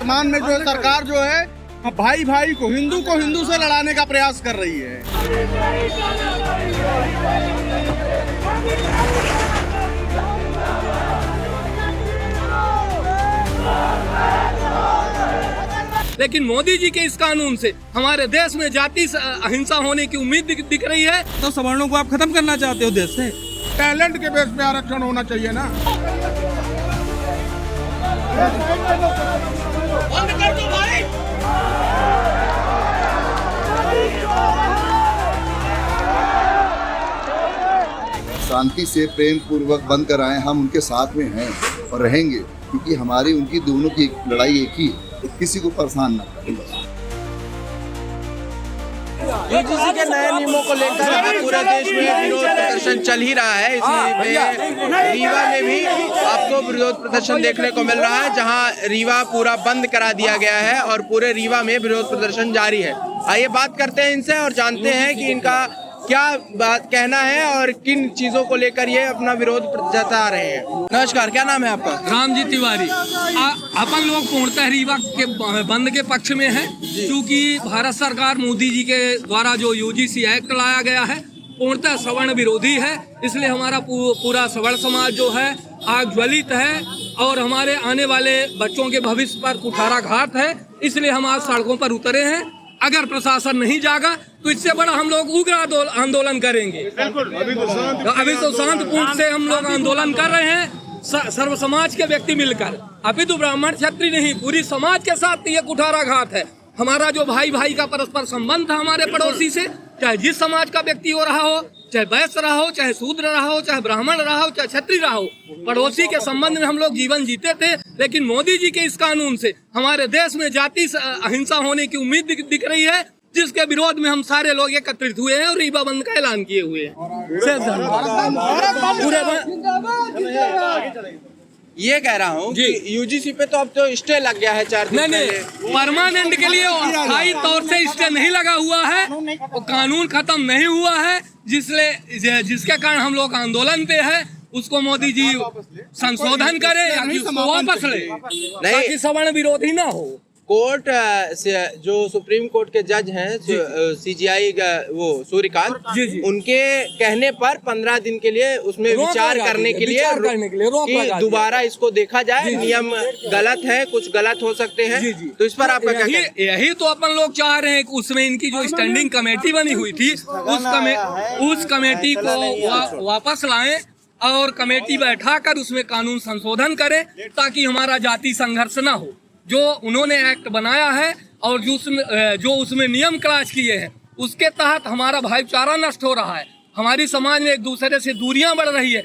वर्तमान में जो सरकार जो है भाई भाई को हिंदू से लड़ाने का प्रयास कर रही है। लेकिन मोदी जी के इस कानून से हमारे देश में जाति अहिंसा होने की उम्मीद दिख रही है। तो सवर्णों को आप खत्म करना चाहते हो देश से? टैलेंट के बेस पे आरक्षण होना चाहिए ना। बंद कर दो भाई। शांति से प्रेम पूर्वक बंद कराएं, हम उनके साथ में हैं और रहेंगे, क्योंकि हमारी उनकी दोनों की लड़ाई एक ही है, किसी को परेशान ना करें। यूजीसी के नए नियमों को लेकर पूरे देश में विरोध प्रदर्शन चल ही रहा है। इसमें रीवा में भी आपको विरोध प्रदर्शन देखने को मिल रहा है, जहां रीवा पूरा बंद करा दिया गया है और पूरे रीवा में विरोध प्रदर्शन जारी है। आइए बात करते हैं इनसे और जानते हैं कि इनका क्या बात कहना है और किन चीजों को लेकर ये अपना विरोध जता रहे हैं। नमस्कार, क्या नाम है आपका? रामजी तिवारी। अपन लोग पूर्णतः रीवा के बंद के पक्ष में है, क्योंकि भारत सरकार मोदी जी के द्वारा जो यूजीसी एक्ट लाया गया है पूर्णतः सवर्ण विरोधी है। इसलिए हमारा पूरा सवर्ण समाज जो है आग ज्वलित है और हमारे आने वाले बच्चों के भविष्य पर कुठाराघात है। इसलिए हम आज सड़कों पर उतरे हैं। अगर प्रशासन नहीं जागा तो इससे बड़ा हम लोग उग्र आंदोलन करेंगे। अभी तो शांतिपूर्ण से हम लोग आंदोलन कर रहे हैं, सर्व समाज के व्यक्ति मिलकर। अभी तो ब्राह्मण क्षत्रिय नहीं, पूरी समाज के साथ ये कुठाराघात है। हमारा जो भाई भाई का परस्पर संबंध था हमारे पड़ोसी से, चाहे जिस समाज का व्यक्ति हो रहा हो, चाहे वैश्य रहा हो, चाहे शूद्र रहा हो, चाहे ब्राह्मण रहा हो, चाहे क्षत्रिय रहा हो, पड़ोसी के संबंध में हम लोग जीवन जीते थे। लेकिन मोदी जी के इस कानून से हमारे देश में जाति अहिंसा होने की उम्मीद दिख रही है, जिसके विरोध में हम सारे लोग एकत्रित हुए हैं और रीवा बंद का ऐलान किए हुए हैं। ये कह रहा हूँ कि यूजीसी पे तो अब तो स्टे लग गया है 4 दिन नहीं, परमानेंट के लिए स्थायी तौर से स्टे नहीं लगा हुआ है, वो कानून खत्म नहीं हुआ है, जिसके कारण हम लोग आंदोलन पे है। उसको मोदी जी संशोधन करे या उसको वापस ले, ताकि सवर्ण विरोधी ना हो। कोर्ट से जो सुप्रीम कोर्ट के जज हैं सीजीआई वो सूर्यकांत, उनके कहने पर 15 दिन के लिए उसमें विचार करने के लिए कि दोबारा इसको देखा जाए। नियम गलत है, कुछ गलत हो सकते हैं, तो इस पर आपका क्या? यही तो अपन लोग चाह रहे हैं कि उसमें इनकी जो स्टैंडिंग कमेटी बनी हुई थी उस कमेटी को वापस लाएं और कमेटी बैठाकर उसमें कानून संशोधन करें, ताकि हमारा जाति संघर्ष ना हो। जो उन्होंने एक्ट बनाया है और जो उसमें नियम क्लास किए हैं, उसके तहत हमारा भाईचारा नष्ट हो रहा है। हमारी समाज में एक दूसरे से दूरियां बढ़ रही है।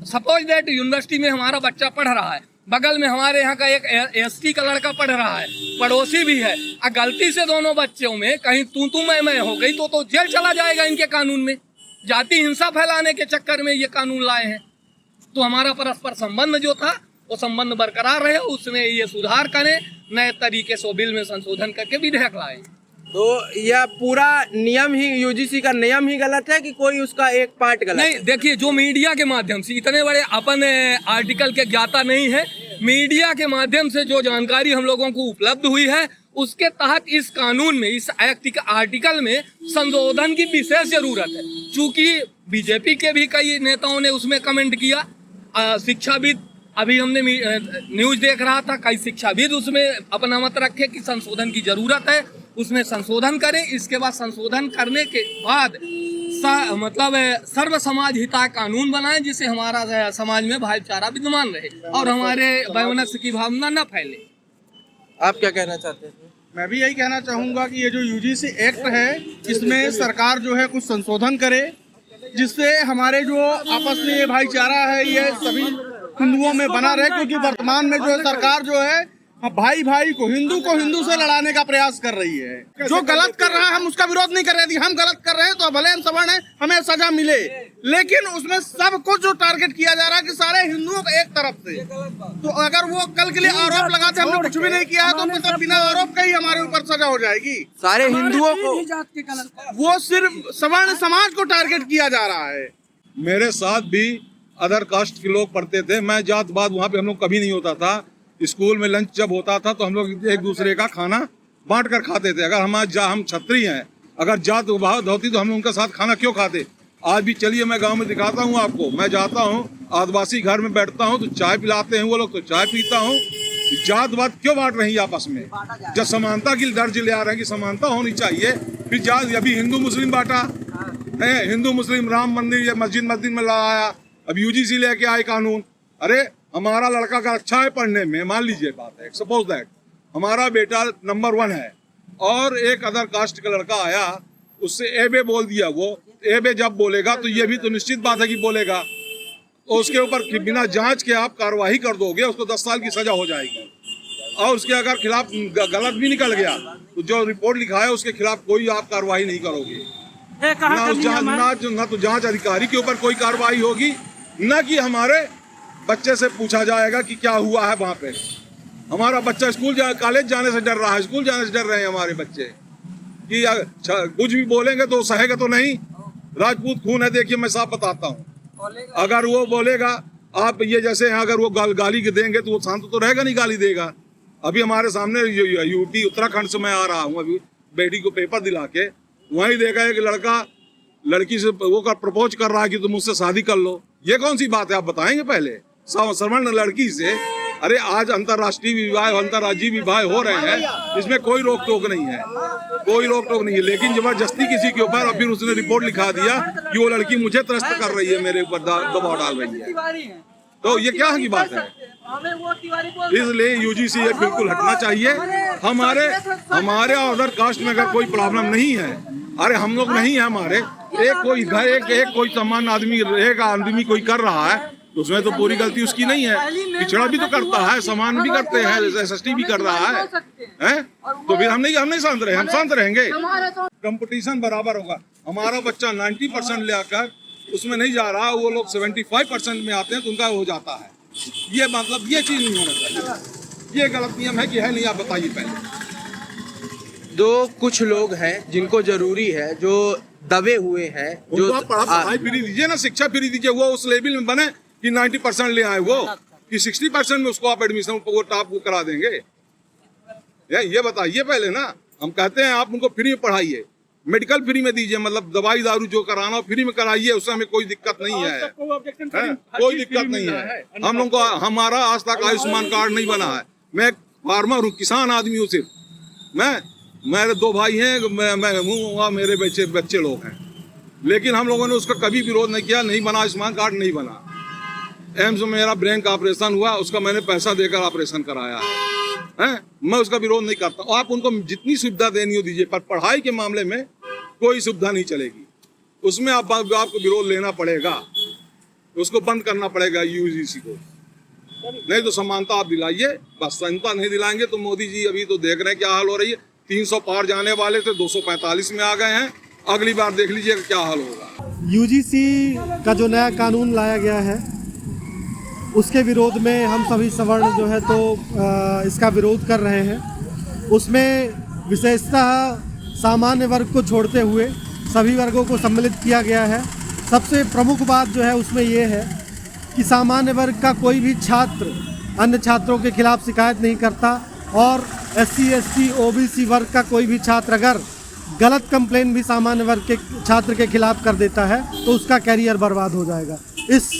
सपोज दैट यूनिवर्सिटी में हमारा बच्चा पढ़ रहा है, बगल में हमारे यहाँ का एक एसटी का लड़का पढ़ रहा है, पड़ोसी भी है। गलती से दोनों बच्चों में कहीं तू मैं हो गई तो जेल चला जाएगा इनके कानून में। जाति हिंसा फैलाने के चक्कर में ये कानून लाए हैं। तो हमारा परस्पर संबंध जो था वो संबंध बरकरार रहे, उसमें ये सुधार करें, नए तरीके से बिल में संशोधन करके विधेयक लाए। तो यह पूरा नियम ही, यूजीसी का नियम ही गलत है कि कोई उसका एक पार्ट गलत नहीं? है? देखिए, जो मीडिया के माध्यम से, इतने बड़े अपन आर्टिकल के ज्ञाता नहीं है, मीडिया के माध्यम से जो जानकारी हम लोगों को उपलब्ध हुई है, उसके तहत इस कानून में, इस एक्ट के आर्टिकल में संशोधन की विशेष जरूरत है। चूंकि बीजेपी के भी कई नेताओं ने उसमें कमेंट किया, शिक्षाविद, अभी हमने न्यूज देख रहा था, कई शिक्षाविद उसमें अपना मत रखे कि संशोधन की जरूरत है, उसमें संशोधन करें। इसके बाद संशोधन करने के बाद मतलब सर्व समाज हिताय कानून बनाएं, जिससे हमारा समाज में भाईचारा विद्यमान रहे और हमारे वैमनस्य की भावना न फैले। आप क्या कहना चाहते हैं? मैं भी यही कहना चाहूँगा कि ये जो यूजीसी एक्ट है, इसमें सरकार जो है कुछ संशोधन करे, जिससे हमारे जो आपस में ये भाईचारा है ये सभी हिंदुओं में बना रहे। क्योंकि वर्तमान में जो सरकार जो है भाई भाई को हिंदू से लड़ाने का प्रयास कर रही है। जो गलत कर रहा है हम उसका विरोध नहीं कर रहे थे। हम गलत कर रहे हैं तो भले हम सवर्ण हैं, हमें सजा मिले, लेकिन उसमें सब कुछ जो टारगेट किया जा रहा है कि सारे हिंदुओं को एक तरफ से। तो अगर वो कल के लिए आरोप लगाते हमने कुछ भी नहीं किया है, तो मतलब बिना आरोप का ही हमारे ऊपर सजा हो जाएगी। सारे हिंदुओं को, वो सिर्फ सवर्ण समाज को टारगेट किया जा रहा है। मेरे साथ भी अदर कास्ट के लोग पढ़ते थे। मैं जात बात वहाँ पे हम लोग कभी नहीं होता था, स्कूल में लंच जब होता था तो हम लोग एक दूसरे का खाना बांट कर खाते थे। अगर हम छत्री हैं, अगर जात विभाग होती तो हम उनके साथ खाना क्यों खाते। आज भी चलिए मैं गांव में दिखाता हूं आपको। मैं जाता हूं आदिवासी घर में बैठता हूं तो चाय पिलाते हैं वो लोग, तो चाय पीता हूं। जात वात क्यों बांट रही है आपस में, जब समानता की दर्ज ले आ रहे हैं कि समानता होनी चाहिए। फिर जात अभी हिंदू मुस्लिम बांटा है, हिंदू मुस्लिम राम मंदिर या मस्जिद में लगाया। अब यूजीसी लेके आए कानून। अरे हमारा लड़का का अच्छा है पढ़ने में, मान लीजिए बात है, सपोज दैट हमारा बेटा नंबर 1 है और एक अदर कास्ट का लड़का आया, उससे एबे बोल दिया। वो एबे जब बोलेगा तो ये भी तो निश्चित बात है कि बोलेगा, और उसके ऊपर बिना जांच के आप कार्रवाई कर दोगे, उसको 10 साल की सजा हो जाएगी। और उसके अगर खिलाफ गलत भी निकल गया तो जो रिपोर्ट लिखा है उसके खिलाफ कोई आप कार्रवाई नहीं करोगे। ना तो जांच अधिकारी के ऊपर कोई कार्रवाई होगी, न कि हमारे बच्चे से पूछा जाएगा कि क्या हुआ है वहाँ पे। हमारा बच्चा कॉलेज जाने से डर रहा है, स्कूल जाने से डर रहे हैं हमारे बच्चे कि कुछ भी बोलेंगे तो सहेगा तो नहीं। राजपूत खून है, देखिए मैं साफ बताता हूँ। अगर वो बोलेगा आप ये जैसे हैं, अगर वो गाली देंगे तो वो शांत तो रहेगा नहीं, गाली देगा। अभी हमारे सामने यूपी उत्तराखंड से मैं आ रहा हूँ, अभी बेटी को पेपर दिला के वहीं देखा है कि लड़का लड़की से वो प्रपोज कर रहा है कि तुम मुझसे शादी कर लो। ये कौन सी बात है आप बताएंगे पहले। सवर्ण लड़की से, अरे आज अंतर्राष्ट्रीय विवाह अंतर्राज्यीय विवाह हो रहे हैं, इसमें कोई रोक टोक नहीं है, कोई रोक टोक नहीं है। लेकिन जबरदस्ती किसी के ऊपर, और फिर उसने रिपोर्ट लिखा दिया कि वो लड़की मुझे त्रस्त कर रही है, मेरे ऊपर दबाव डाल रही है, तो ये क्या की बात है। इसलिए यूजीसी ये बिल्कुल हटना चाहिए। हमारे अदर कास्ट में अगर कोई प्रॉब्लम नहीं है, अरे हम लोग नहीं है, हमारे एक कोई समान आदमी रहेगा, आदमी कोई कर रहा है तो उसमें तो पूरी गलती उसकी नहीं है। पिछड़ा भी तो करता है, समान भी करते हैं, एसएसटी भी कर रहा है, तो फिर हम नहीं शांत रहे, हम शांत रहेंगे। कंपटीशन बराबर होगा। हमारा बच्चा 90% ले आकर उसमें नहीं जा रहा, वो लोग 75% में आते हैं तो उनका हो जाता है। ये मतलब ये चीज नहीं होना चाहिए, ये गलत नियम है कि है नहीं, आप बताइए पहले। दो कुछ लोग हैं जिनको जरूरी है, जो दबे हुए हैं, जो पढ़ाई फ्री दीजिए ना, शिक्षा फ्री दीजिए, वो उस लेवल में बने कि 90% ले आए, वो कि 60% में उसको आप एडमिशन वो टॉप को करा देंगे। ये बताइए पहले ना। हम कहते हैं आप उनको फ्री में पढ़ाइए, मेडिकल फ्री में दीजिए, मतलब दवाई दारू जो कराना हो फ्री में कराइए, उससे हमें कोई दिक्कत नहीं है, कोई दिक्कत नहीं है। हम लोग को हमारा आज तक आयुष्मान कार्ड नहीं बना है। मैं फार्मर हूँ, किसान आदमी हूँ सिर्फ मेरे 2 भाई हैं, मैं हूँ, मेरे बच्चे लोग हैं, लेकिन हम लोगों ने उसका कभी विरोध नहीं किया। नहीं बना आयुष्मान कार्ड, नहीं बना। एम्स में मेरा ब्रेन का ऑपरेशन हुआ, उसका मैंने पैसा देकर ऑपरेशन कराया है, मैं उसका विरोध नहीं करता। आप उनको जितनी सुविधा देनी हो दीजिए, पर पढ़ाई के मामले में कोई सुविधा नहीं चलेगी, उसमें आपको विरोध लेना पड़ेगा, उसको बंद करना पड़ेगा यूजीसी को। नहीं तो समानता आप दिलाइए, बस समानता नहीं दिलाएंगे तो मोदी जी अभी तो देख रहे हैं क्या हाल हो रही है। 300 पार जाने वाले थे, 245 में आ गए हैं। अगली बार देख लीजिएगा क्या हाल होगा। यूजीसी का जो नया कानून लाया गया है उसके विरोध में हम सभी सवर्ण जो है तो इसका विरोध कर रहे हैं। उसमें विशेषतः सामान्य वर्ग को छोड़ते हुए सभी वर्गों को सम्मिलित किया गया है। सबसे प्रमुख बात जो है उसमें ये है कि सामान्य वर्ग का कोई भी छात्र अन्य छात्रों के खिलाफ शिकायत नहीं करता, और SC ST OBC वर्ग का कोई भी छात्र अगर गलत कंप्लेन भी सामान्य वर्ग के छात्र के खिलाफ कर देता है तो उसका कैरियर बर्बाद हो जाएगा। इस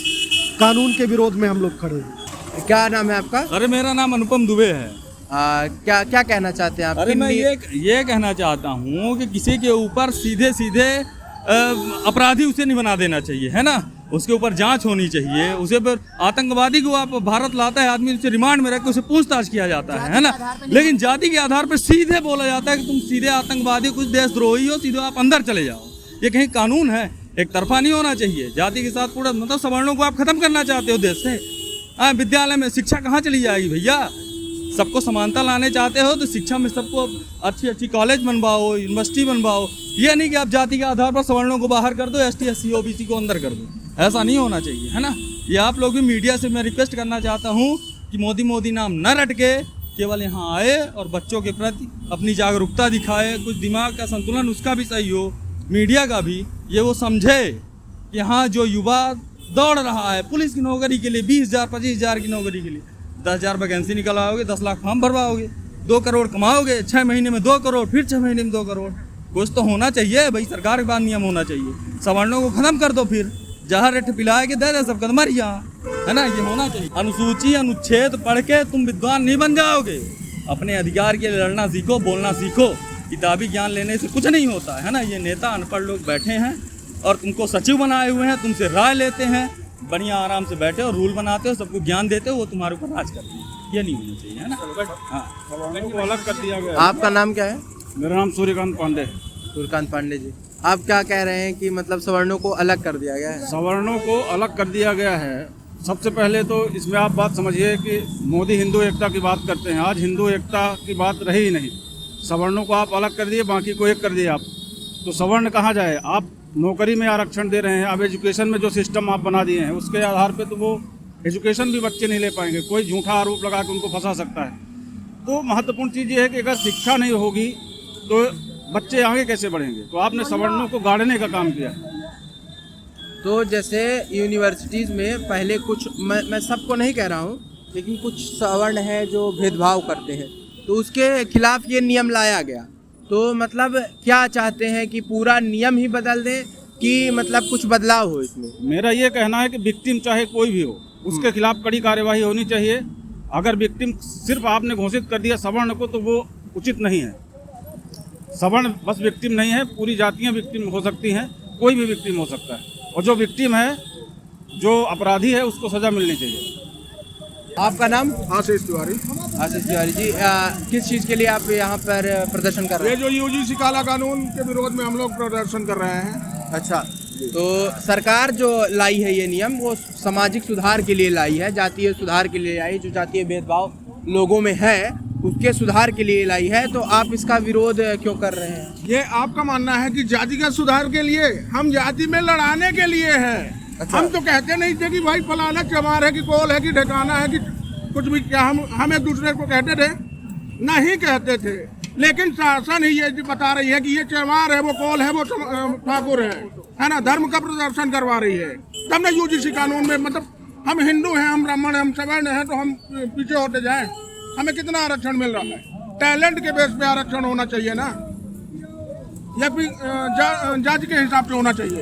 कानून के विरोध में हम लोग खड़े हैं। क्या नाम है आपका? अरे मेरा नाम अनुपम दुबे है। क्या कहना चाहते हैं आप? अरे मैं ये कहना चाहता हूँ कि किसी के ऊपर सीधे सीधे अपराधी उसे नहीं बना देना चाहिए, है ना। उसके ऊपर जांच होनी चाहिए। उसे पर आतंकवादी को आप भारत लाता है आदमी, उसे रिमांड में रख के उसे पूछताछ किया जाता है ना। लेकिन जाति के आधार पर सीधे बोला जाता है कि तुम सीधे आतंकवादी, कुछ देशद्रोही हो, सीधे आप अंदर चले जाओ। ये कहीं कानून है? एक तरफा नहीं होना चाहिए। जाति के साथ पूरा मतलब सवर्णों को आप खत्म करना चाहते हो देश से। विद्यालय में शिक्षा कहाँ चली जाएगी भैया? सबको समानता लाने चाहते हो तो शिक्षा में सबको अच्छी अच्छी कॉलेज बनवाओ, यूनिवर्सिटी बनवाओ। ये नहीं कि आप जाति के आधार पर सवर्णों को बाहर कर दो, ST SC OBC को अंदर कर दो। ऐसा नहीं होना चाहिए, है ना। ये आप लोग भी मीडिया से मैं रिक्वेस्ट करना चाहता हूँ कि मोदी नाम न रट के केवल यहाँ आए और बच्चों के प्रति अपनी जागरूकता दिखाए। कुछ दिमाग का संतुलन उसका भी सही हो, मीडिया का भी। ये वो समझे कि हाँ जो युवा दौड़ रहा है पुलिस की नौकरी के लिए, 20,000 25,000 की नौकरी के लिए, 10,000 वैकेंसी निकल आओगे, 10 लाख फॉर्म भरवाओगे, 2 करोड़ कमाओगे, 6 महीने में 2 करोड़, फिर 6 महीने में 2 करोड़। कुछ तो होना चाहिए भाई, सरकार के पास नियम होना चाहिए। सवर्णों को खत्म कर दो, फिर जहाँ रेट पिला के दे सब कदमर यहाँ, है ना, ये होना चाहिए। अनुसूची अनुच्छेद पढ़ के तुम विद्वान नहीं बन जाओगे। अपने अधिकार के लिए लड़ना सीखो, बोलना सीखो। किताबी ज्ञान लेने से कुछ नहीं होता है ना। ये नेता अनपढ़ लोग बैठे हैं और तुमको सचिव बनाए हुए हैं, तुमसे राय लेते हैं, बढ़िया आराम से बैठे हो, रूल बनाते हो, सबको ज्ञान देते हो, वो तुम्हारे ऊपर राज करते हैं। ये नहीं होना चाहिए, है ना। हाँ, को अलग कर दिया गया। आपका नाम क्या है? मेरा नाम सूर्यकांत पांडे। सूर्यकांत पांडे जी, आप क्या कह रहे हैं कि मतलब सवर्णों को अलग कर दिया गया है? सवर्णों को अलग कर दिया गया है। सबसे पहले तो इसमें आप बात समझिए कि मोदी हिंदू एकता की बात करते हैं, आज हिंदू एकता की बात रही ही नहीं। सवर्णों को आप अलग कर दिए, बाकी को एक कर दिए आप, तो सवर्ण कहाँ जाए? आप नौकरी में आरक्षण दे रहे हैं, अब एजुकेशन में जो सिस्टम आप बना दिए हैं उसके आधार पे तो वो एजुकेशन भी बच्चे नहीं ले पाएंगे। कोई झूठा आरोप लगा के उनको फंसा सकता है। तो महत्वपूर्ण चीज़ ये है कि अगर शिक्षा नहीं होगी तो बच्चे आगे कैसे बढ़ेंगे? तो आपने सवर्णों को गाड़ने का काम किया। तो जैसे यूनिवर्सिटीज़ में पहले कुछ, मैं सबको नहीं कह रहा हूँ, लेकिन कुछ सवर्ण है जो भेदभाव करते हैं, तो उसके खिलाफ ये नियम लाया गया। तो मतलब क्या चाहते हैं कि पूरा नियम ही बदल दें कि मतलब कुछ बदलाव हो इसमें? मेरा ये कहना है कि विक्टिम चाहे कोई भी हो, उसके खिलाफ कड़ी कार्यवाही होनी चाहिए। अगर विक्टिम सिर्फ आपने घोषित कर दिया सवर्ण को तो वो उचित नहीं है। सवर्ण बस विक्टिम नहीं है, पूरी जातियां विक्टिम हो सकती हैं, कोई भी विक्टिम हो सकता है। और जो विक्टिम है, जो अपराधी है, उसको सजा मिलनी चाहिए। आपका नाम? आशीष तिवारी। आशीष तिवारी जी, किस चीज़ के लिए आप यहाँ पर प्रदर्शन कर रहे ये हैं? जो यूजीसी काला कानून के विरोध में हम लोग प्रदर्शन कर रहे हैं। अच्छा, तो सरकार जो लाई है ये नियम, वो सामाजिक सुधार के लिए लाई है, जातीय सुधार के लिए लाई, जो जातीय भेदभाव लोगों में है उसके सुधार के लिए लाई है। तो आप इसका विरोध क्यों कर रहे हैं? ये आपका मानना है कि जाति का सुधार के लिए? हम जाति में लड़ाने के लिए है। अच्छा। हम तो कहते नहीं थे कि भाई फलाना चमार है कि कोल है कि ढकाना है कि कुछ भी। क्या हम एक दूसरे को कहते थे? नहीं कहते थे। लेकिन शासन ही ये बता रही है कि ये चमार है, वो कोल है, वो ठाकुर है ना, धर्म का प्रदर्शन करवा रही है। तब ना यूजीसी कानून में, मतलब हम हिंदू हैं, हम ब्राह्मण हैं, हम सवर्ण हैं, तो हम पीछे होते जाएं? हमें कितना आरक्षण मिल रहा है? टैलेंट के बेस पे आरक्षण होना चाहिए ना, या फिर जाति के हिसाब से होना चाहिए?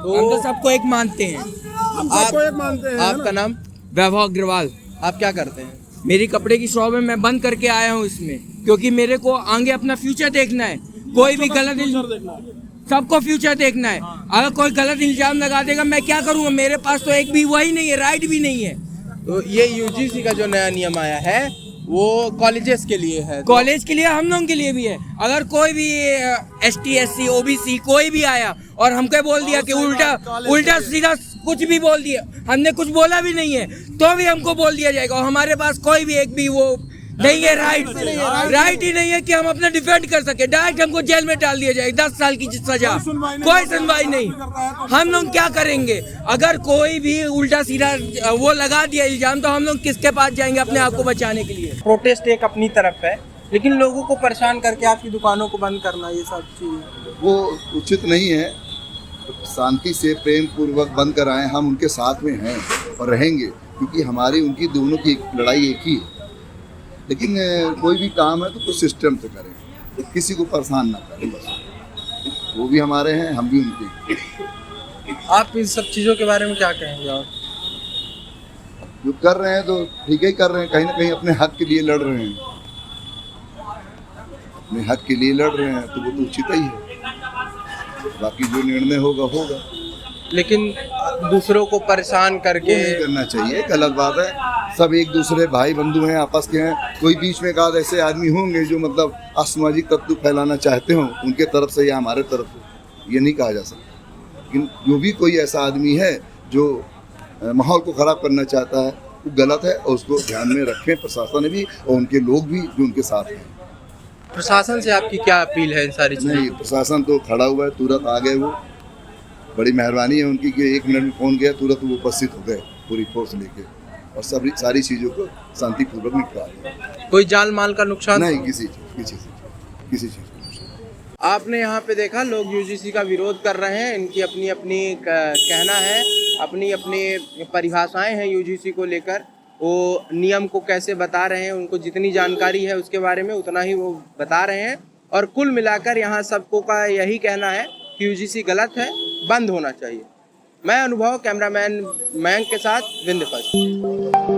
हम तो सबको एक मानते हैं। हम सबको एक मानते हैं। आपका नाम? वैभव अग्रवाल। आप क्या करते हैं? मेरी कपड़े की शॉप है, मैं बंद करके आया हूँ इसमें, क्योंकि मेरे को आगे अपना फ्यूचर देखना है। कोई भी गलत, सबको फ्यूचर देखना है। अगर कोई गलत इल्जाम लगा देगा, मैं क्या करूँगा? मेरे पास तो एक भी वही नहीं है, राइट भी नहीं है। तो ये यूजीसी का जो नया नियम आया है वो कॉलेजेस के लिए है? कॉलेज के लिए, हम लोगों के लिए भी है। अगर कोई भी ST SC OBC कोई भी आया और हमको बोल दिया कि उल्टा सीधा कुछ भी बोल दिया, हमने कुछ बोला भी नहीं है, तो भी हमको बोल दिया जाएगा। और हमारे पास कोई भी एक भी वो नहीं है, राइट ही नहीं है कि हम अपना डिफेंड कर सके। डायरेक्ट हमको जेल में डाल दिया जाएगा, 10 साल की सजा, कोई सुनवाई नहीं। हम लोग क्या करेंगे? अगर कोई भी उल्टा सीधा वो लगा दिया इल्जाम, तो हम लोग किसके पास जाएंगे अपने आप को बचाने के लिए? प्रोटेस्ट एक अपनी तरफ है, लेकिन लोगों को परेशान करके आपकी दुकानों को बंद करना, ये सब चीज़ वो उचित नहीं है। शांति से प्रेम पूर्वक बंद कराएं, हम उनके साथ में हैं और रहेंगे, क्योंकि हमारी उनकी दोनों की लड़ाई एक ही है। लेकिन कोई भी काम है तो कुछ सिस्टम से करें, किसी को परेशान ना करें, बस। वो भी हमारे हैं, हम भी उनके। आप इन सब चीज़ों के बारे में क्या कहेंगे? और जो कर रहे हैं तो ठीक ही कर रहे हैं, कहीं ना कहीं अपने हक के लिए लड़ रहे हैं, अपने हक के लिए लड़ रहे हैं, तो वो तो उचित ही है। बाकी जो निर्णय होगा होगा, लेकिन दूसरों को परेशान करके नहीं करना चाहिए, गलत बात है। सब एक दूसरे भाई बंधु हैं, आपस के हैं। कोई बीच में एक ऐसे आदमी होंगे जो मतलब असामाजिक तत्व फैलाना चाहते हो, उनके तरफ से या हमारे तरफ से, ये नहीं कहा जा सकता। लेकिन जो भी कोई ऐसा आदमी है जो माहौल को ख़राब करना चाहता है, वो गलत है और उसको ध्यान में रखें, प्रशासन भी और उनके लोग भी जो उनके साथ हैं। प्रशासन से आपकी क्या अपील है इन सारी चीज़ों? नहीं, प्रशासन तो खड़ा हुआ है, तुरंत आ गए वो, बड़ी मेहरबानी है उनकी कि 1 मिनट में फ़ोन किया, तुरंत वो उपस्थित हो गए पूरी फोर्स लेके, और सारी चीज़ों को शांतिपूर्वक निपटा दिया। कोई जान माल का नुकसान नहीं, किसी चीज़ का नुकसान। आपने यहाँ पे देखा, लोग यूजीसी का विरोध कर रहे हैं। इनकी अपनी अपनी कहना है, अपनी अपनी परिभाषाएं हैं यूजीसी को लेकर। वो नियम को कैसे बता रहे हैं, उनको जितनी जानकारी है उसके बारे में उतना ही वो बता रहे हैं। और कुल मिलाकर यहाँ सबको का यही कहना है कि यूजीसी गलत है, बंद होना चाहिए। मैं अनुभव, कैमरामैन मयंक के साथ, विंध्य फर्स्ट।